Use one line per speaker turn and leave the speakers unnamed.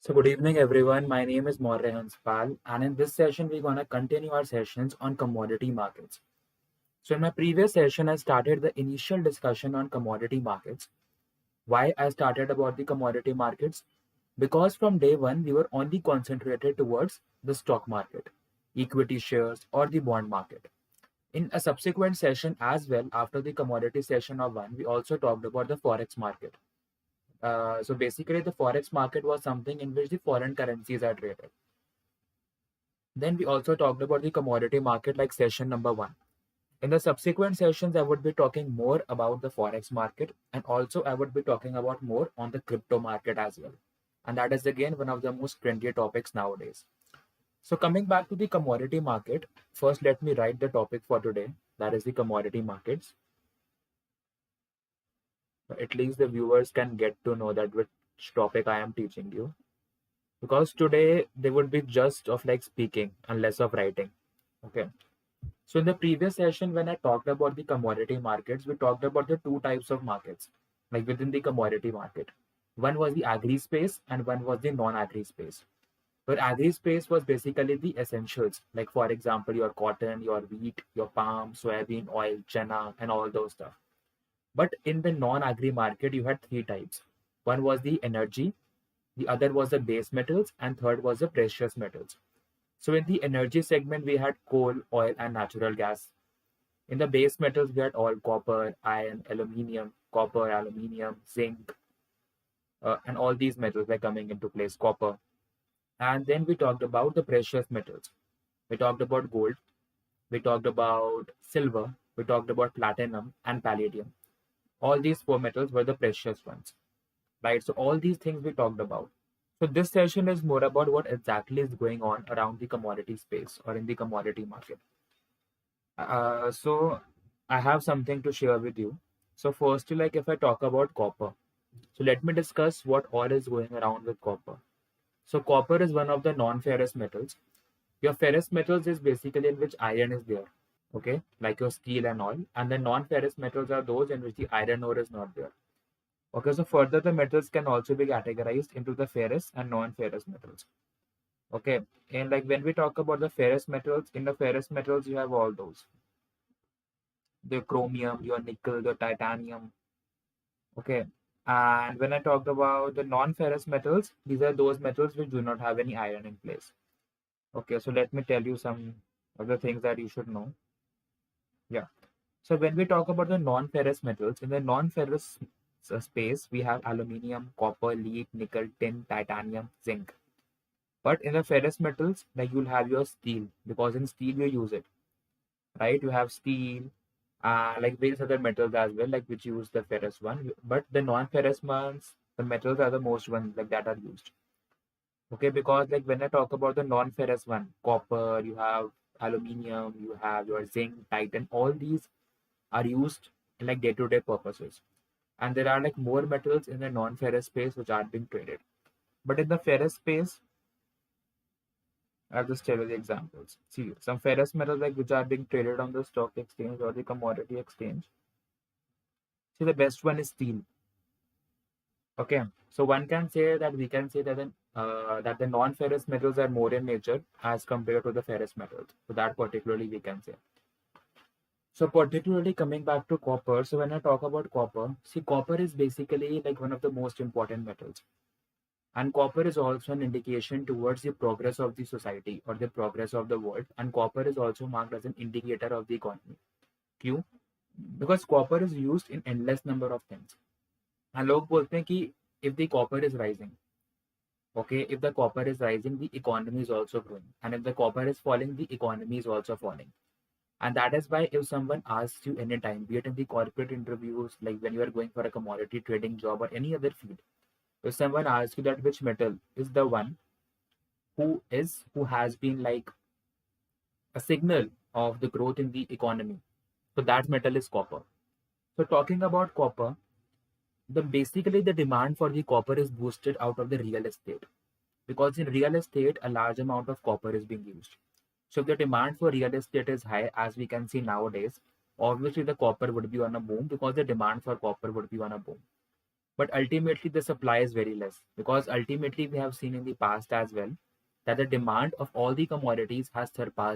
So good evening everyone. My name is Maurya Hanspal, and in this session we're gonna continue our sessions on commodity markets. So in my previous session I started the initial discussion on commodity markets. Why I started about the commodity markets? Because from day one we were only concentrated towards the stock market, equity shares or the bond market. In a subsequent session as well, after the commodity session of one, we also talked about the forex market. So basically, the forex market was something in which the foreign currencies are traded. Then we also talked about the commodity market like session number one. In the subsequent sessions, I would be talking more about the forex market, and also I would be talking about more on the crypto market as well. And that is again one of the most trendy topics nowadays. So coming back to the commodity market, first let me write the topic for today. That is the commodity markets. At least the viewers can get to know that which topic I am teaching you. Because today they would be just of like speaking and less of writing. Okay. So in the previous session, when I talked about the commodity markets, we talked about the two types of markets, like within the commodity market. One was the agri space and one was the non-agri space. Where agri space was basically the essentials, like for example, your cotton, your wheat, your palm, soybean oil, chana, and all those stuff. But in the non-agri market, you had three types. One was the energy, the other was the base metals, and third was the precious metals. So in the energy segment, we had coal, oil, and natural gas. In the base metals, we had all copper, iron, aluminium, copper, aluminium, zinc, and all these metals were coming into place, copper. And then we talked about the precious metals. We talked about gold, we talked about silver, we talked about platinum and palladium. All these four metals were the precious ones, right? So all these things we talked about. So this session is more about what exactly is going on around the commodity space or in the commodity market. So I have something to share with you. So firstly, like if I talk about copper, so let me discuss what all is going around with copper. So copper is one of the non-ferrous metals. Your ferrous metals is basically in which iron is there, okay, like your steel and all. And the non-ferrous metals are those in which the iron ore is not there. Okay, so further the metals can also be categorized into the ferrous and non-ferrous metals. Okay, and like when we talk about the ferrous metals, in the ferrous metals you have all those, the chromium, your nickel, the titanium. Okay. And when I talked about the non-ferrous metals, these are those metals which do not have any iron in place. Okay, so let me tell you some of the things that you should know. Yeah. So when we talk about the non-ferrous metals, in the non-ferrous space, we have aluminium, copper, lead, nickel, tin, titanium, zinc. But in the ferrous metals, like you'll have your steel, because in steel you use it, right? You have steel, like various other metals as well, like which use the ferrous one. But the non-ferrous ones, the metals are the most ones like that are used. Okay, because like when I talk about the non-ferrous one, copper, you have aluminium, you have your zinc, titan, all these are used in like day-to-day purposes. And there are like more metals in the non-ferrous space which are being traded. But in the ferrous space, I'll just tell you the examples. See, some ferrous metals like which are being traded on the stock exchange or the commodity exchange. See, the best one is steel. Okay, so one can say that we can say that the non-ferrous metals are more in nature as compared to the ferrous metals. So that particularly we can say. So particularly coming back to copper. So when I talk about copper, see, copper is basically like one of the most important metals. And copper is also an indication towards the progress of the society or the progress of the world. And copper is also marked as an indicator of the economy. क्यों? Because copper is used in endless number of things. And लोग बोलते हैं कि if the copper is rising, okay, if the copper is rising, the economy is also growing. And if the copper is falling, the economy is also falling. And that is why if someone asks you anytime, be it in the corporate interviews, like when you are going for a commodity trading job or any other field, if someone asks you that which metal is the one who has been like a signal of the growth in the economy, so that metal is copper. So talking about copper, the basically the demand for the copper is boosted out of the real estate, because in real estate a large amount of copper is being used. So if the demand for real estate is high, as we can see nowadays, obviously the copper would be on a boom because the demand for copper would be on a boom. But ultimately, the supply is very less, because ultimately we have seen in the past as well that the demand of all the commodities has surpassed